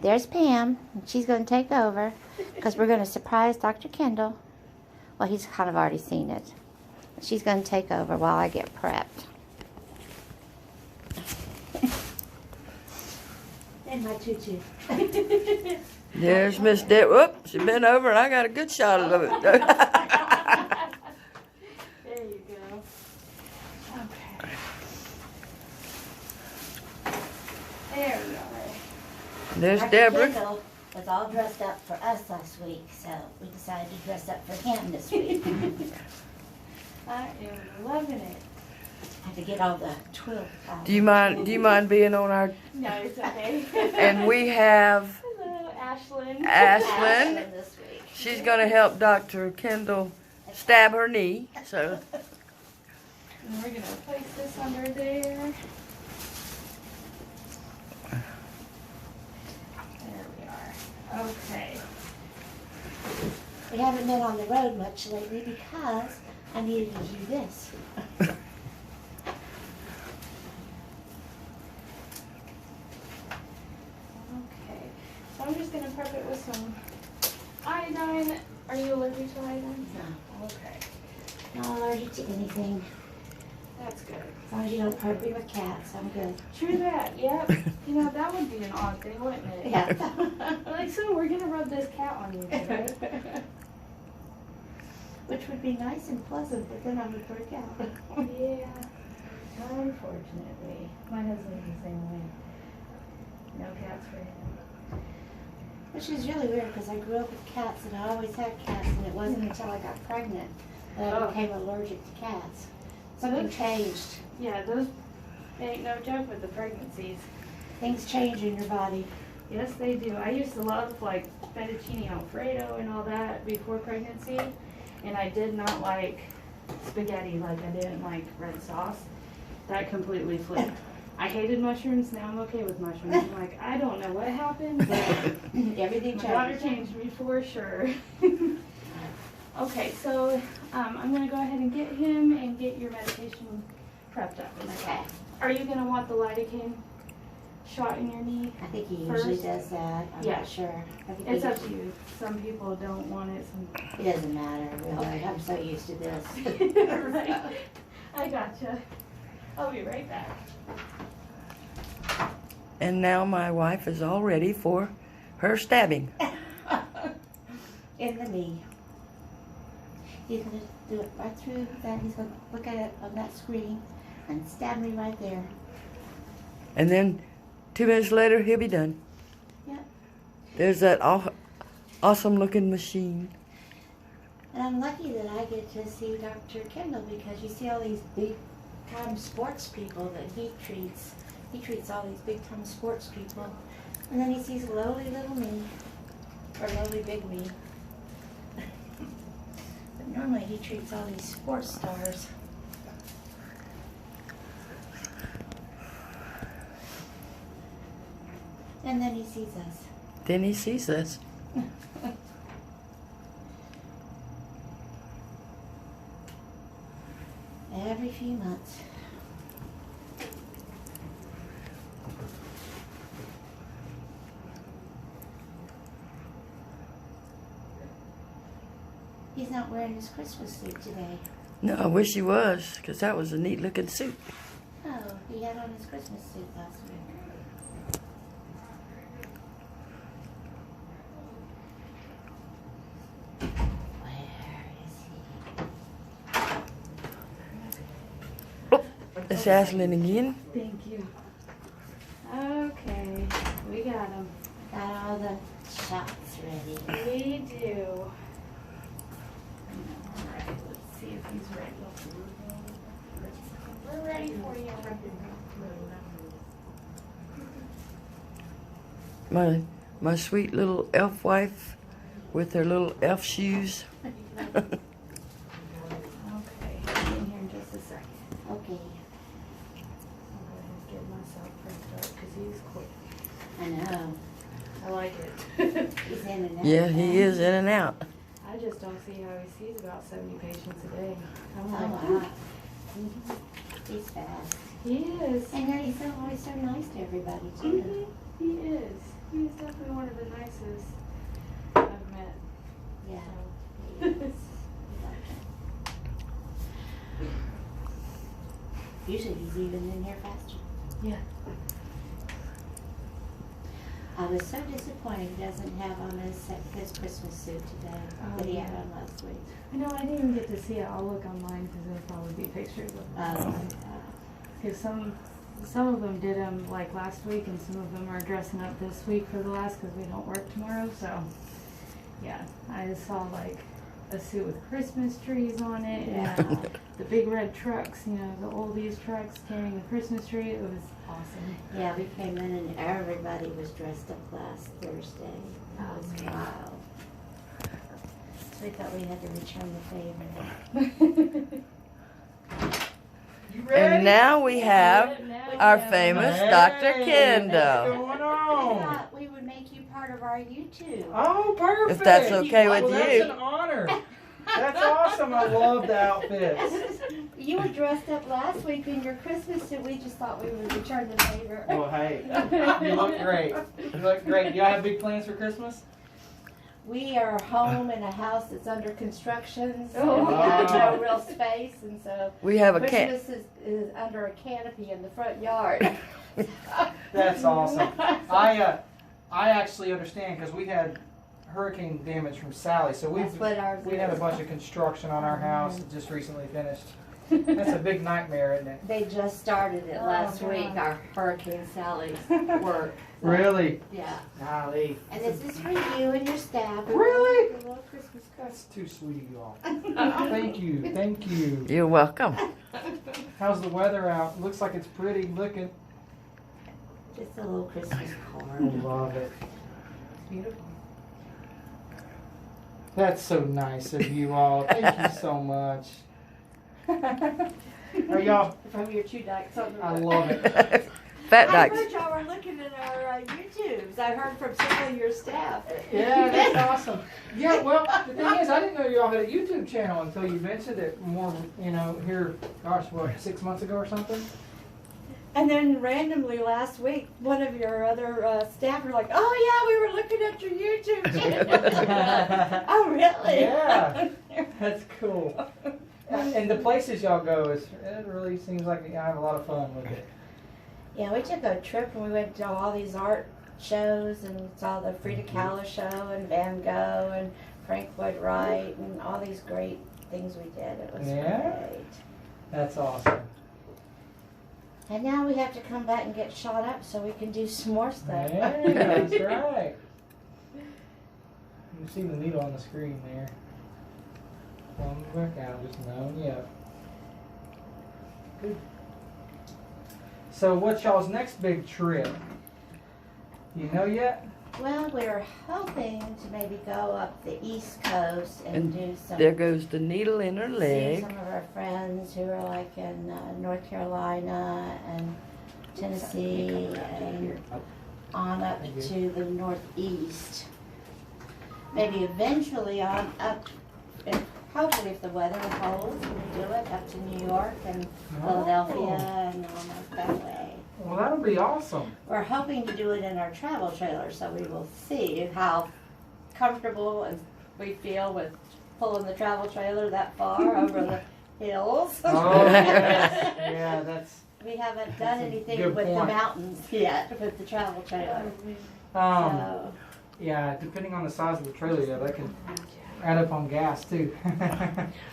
There's Pam, and she's going to take over because we're going to surprise Dr. Kendall. Well, he's kind of already seen it. She's going to take over while I get prepped. And my tutu. There's Miss Deb. Whoop, she bent over and I got a good shot of it. There you go. Okay. There we are. There's Dr. Deborah. Kendall was all dressed up for us last week, so we decided to dress up for him this week. I am loving it. I have to get all the twill out. Do you mind being on our? No, it's okay. And we have Hello, Ashlyn. Ashlyn. This week. She's gonna help Dr. Kendall stab her knee. So And we're gonna place this under there. There we are. Okay. We haven't been on the road much lately because I needed to do this. Okay. So I'm just gonna prep it with some iodine. Are you allergic to iodine? No, Okay. not allergic to anything. That's good. As long as you don't hurt me with cats, I'm good. True that, yep. You know, that would be an odd thing, wouldn't it? Yeah. Like, so we're gonna rub this cat on you, right? Which would be nice and pleasant, but then I would break out. Yeah. Unfortunately. My husband's the same way. No cats for him. Which is really weird because I grew up with cats and I always had cats, and it wasn't until I got pregnant that I became allergic to cats. Something changed. Yeah, those ain't no joke with the pregnancies. Things change in your body. Yes, they do. I used to love like fettuccine alfredo and all that before pregnancy, and I did not like spaghetti. Like I didn't like red sauce. That completely flipped. I hated mushrooms. Now I'm okay with mushrooms. I'm like, I don't know what happened, but Everything my daughter changed. changed me for sure. Okay, so I'm gonna go ahead and get him and get your medication prepped up. Okay. Are you gonna want the lidocaine shot in your knee? I think he usually First? does that. I'm Yeah. not sure. I think It's he, up to you. Some people don't want it. It doesn't matter, really. Okay. I'm so used to this. Right. I gotcha. I'll be right back. and now my wife is all ready for her stabbing. In the knee. He's going to do it right through that. He's going to look at it on that screen and stab me right there. And then 2 minutes later he'll be done. Yep. There's that awesome looking machine. And I'm lucky that I get to see Dr. Kendall because you see all these big time sports people that he treats. He treats all these big time sports people. And then he sees lowly little me, or lowly big me. But normally he treats all these sports stars. And then he sees us. Then he sees us. Every few months. He's not wearing his Christmas suit today. No, I wish he was, because that was a neat looking suit. Oh, he had on his Christmas suit last week. Where is he? Oh, it's Ashlyn again. Thank you. Okay, we got him. Got all the shots ready. We do. Alright, let's see if he's ready. We're ready for you. My sweet little elf wife with her little elf shoes. Okay, I'll be in here in just a second. Okay. I'll go ahead and get myself prepped up because he's quick. I know. I like it. He's in and out. Yeah, he is in and out. I just don't see how he sees about 70 patients a day. I'm Oh, like, wow. He's fast. he is. And then he's always so nice to everybody, too. He is. He's definitely one of the nicest I've met. Yeah. So. Usually he's even in here faster. Yeah. I was so disappointed he doesn't have on his Christmas suit today that he had on last week. I know, I didn't even get to see it. I'll look online because there'll probably be pictures of them. Because some of them did them like last week, and some of them are dressing up this week for the last because we don't work tomorrow. So, yeah, I just saw like a suit with Christmas trees on it, and the big red trucks, you know, the oldies trucks carrying the Christmas tree. It was awesome. Yeah, we came in and everybody was dressed up last Thursday. It was wild. So we thought we had to return the favor. You ready? And now we have our famous Dr. What's Kendall. going We on? thought we would make you part of our YouTube. Oh, perfect. If that's okay with Well, you. That's an honor. That's awesome. I love the outfits. You were dressed up last week in your Christmas suit. We just thought we would return the favor. Well, hey, you look great. You look great. Y'all have big plans for Christmas? We are home in a house that's under construction, so Oh. we have no real space, and so We have a cat. Christmas is under a canopy in the front yard. That's awesome. I actually understand because we had hurricane damage from Sally, so That's what ours we had a is. bunch of construction on our house that just recently finished. That's a big nightmare, isn't it? They just started it last God. week, our Hurricane Sally's work. So, Really? Yeah. Golly. And this is for you and your staff. Really? A little Christmas card. That's too sweet of y'all. Thank you. Thank you. You're welcome. How's the weather out? Looks like it's pretty looking. Just a little Christmas I card. love it. Beautiful. That's so nice of you all. Thank you so much. Are y'all? From your two dykes on the I road. love it. Fat I Dykes. heard y'all were looking at our YouTubes. I heard from some of your staff. Yeah, that's awesome. Yeah, well, the thing is, I didn't know y'all had a YouTube channel until you mentioned it more, here, gosh, what, 6 months ago or something? And then randomly last week, one of your other staff were like, "Oh yeah, we were looking at your YouTube channel." Oh really? Yeah, that's cool. And the places y'all go, it really seems like y'all have a lot of fun with it. Yeah, we took a trip and we went to all these art shows and saw the Frida Kahlo show and Van Gogh and Frank Lloyd Wright and all these great things we did. It was great. That's awesome. And now we have to come back and get shot up so we can do some more stuff. Yeah, that's right. You can see the needle on the screen there. One back out, just no, yeah. Good. So what's y'all's next big trip? You know yet? Well, we're hoping to maybe go up the East Coast and do some. There goes the needle in her See leg. some of our friends who are like in North Carolina and Tennessee and on up to the Northeast. Maybe eventually on up, and hopefully if the weather holds, we'll do it up to New York and Philadelphia and almost that way. Well, that'll be awesome. We're hoping to do it in our travel trailer, so we will see how comfortable and we feel with pulling the travel trailer that far over the hills. Oh, yes. Yeah, that's. We haven't done That's a anything good with the point. mountains yet with the travel trailer. So, Yeah, depending on the size of the trailer, yeah, that can add up on gas too.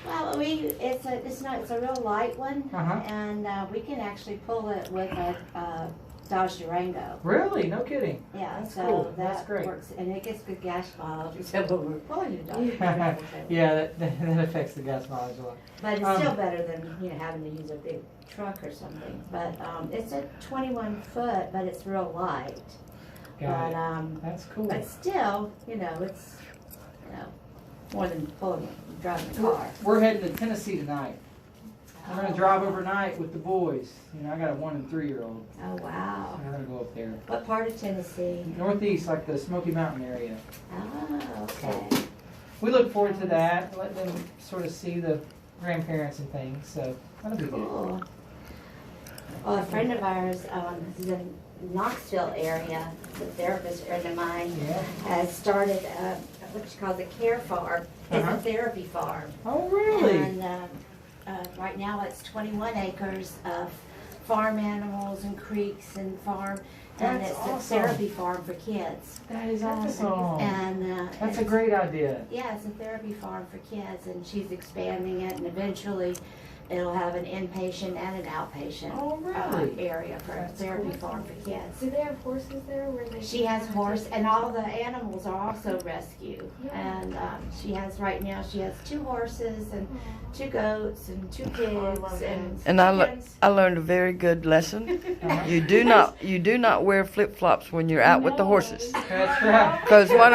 well, it's a real light one, Uh-huh. and we can actually pull it with a Dodge Durango. Really? No kidding. Yeah, That's so cool. that That's great. works, and it gets good gas mileage. Except when we're pulling a Dodge Durango. Yeah, that affects the gas mileage a lot. But it's still better than having to use a big truck or something. But it's a 21 foot, but it's real light. Got it. But That's cool. but still, it's more than driving a car. We're heading to Tennessee tonight. We're gonna drive overnight with the boys. I got a 1 and 3-year-old. Oh wow! We're gonna go up there. What part of Tennessee? Northeast, like the Smoky Mountain area. Oh, okay. We look forward to that. Let them sort of see the grandparents and things. So that'll be good. Cool. Well, a friend of ours is in Knoxville area, the therapist friend of mine Yeah. has started what she calls a care farm. It's Uh-huh. a therapy farm. Oh, really? And right now it's 21 acres of farm animals and creeks and farm. And That's it's awesome. a therapy farm for kids. That is Awesome. And That's a it's- great idea. Yeah, it's a therapy farm for kids, and she's expanding it, and eventually it'll have an inpatient and an outpatient Oh, really? area for a That's therapy cool. farm for kids. Do they have horses there where they? She has horse, and all the animals are also rescue. Yeah. And she has right now. She has 2 horses and 2 goats and 2 pigs love and And chickens. I learned a very good lesson. Uh-huh. You do not wear flip flops when you're out with the horses. That's right. Because one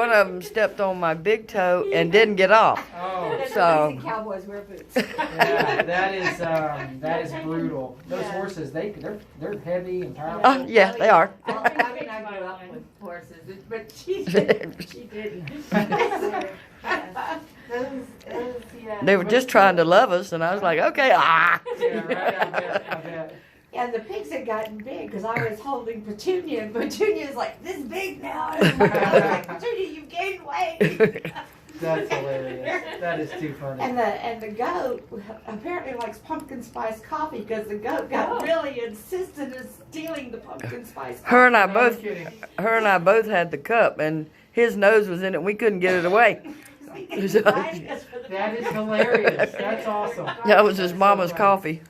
of them stepped on my big toe and didn't get off. Oh, There's So- a reason cowboys wear boots. yeah, that is brutal. Those Yeah. horses, they're heavy and powerful. Yeah, they are. I mean, I grew up with horses, but she didn't. Yeah. They were just trying to love us, and I was like, okay, ah. Yeah, right. I bet. And the pigs had gotten big because I was holding Petunia, and Petunia's like this big now. And I was like, Petunia, you've gained weight. That's hilarious. That is too funny. And the goat apparently likes pumpkin spice coffee because the goat got really insistent in stealing the pumpkin spice coffee. Her and I No, both, I'm kidding. her and I both had the cup, and his nose was in it. We couldn't get it away. That is hilarious. That's awesome. That was his mama's coffee.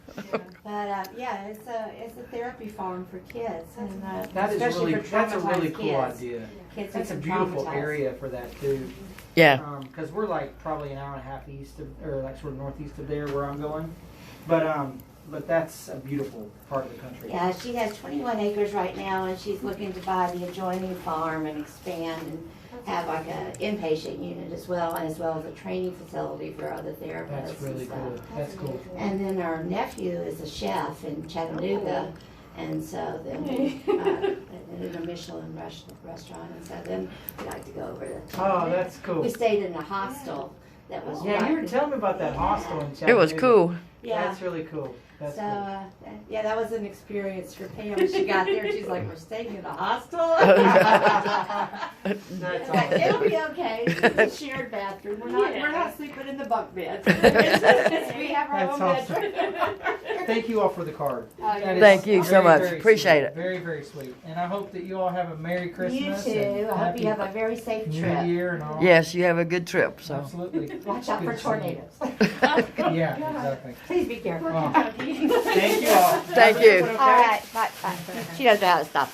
But yeah, it's a therapy farm for kids, and That is especially really, for that's a really traumatized cool kids. idea. Kids That's a who've been beautiful traumatized. area for that too. Yeah. Because we're like probably an hour and a half east of, or like sort of northeast of there where I'm going. But that's a beautiful part of the country. Yeah, she has 21 acres right now, and she's looking to buy the adjoining farm and expand and have like an inpatient unit as well as a training facility for other therapists. That's really and stuff. cool. That's cool. And then our nephew is a chef in Chattanooga, and so then we in a Michelin restaurant, and so then we like to go over to. Oh, that's cool. We stayed in a hostel that was. Yeah, right- you were telling me about that hostel in Chattanooga. It was cool. Yeah. That's really cool. That's So, cool. yeah, that was an experience for Pam. When she got there, she's like, "We're staying in a hostel." That's Like, awesome. it'll be okay. It's a shared bathroom. We're not sleeping in the bunk beds. We have our That's own awesome. bedroom. Thank you all for the card. Oh, That is Thank you so very, much. very Appreciate sweet. it. Very, very sweet. And I hope that you all have a Merry You Christmas. too. and I hope Happy you have a very safe New trip. Year and all. Yes, you have a good trip. So. Absolutely. Watch out for Good to see you. tornadoes. Yeah, exactly. Please be careful. Oh. Thank you all. Thank you. All right. Bye. Bye. She doesn't know how to stop.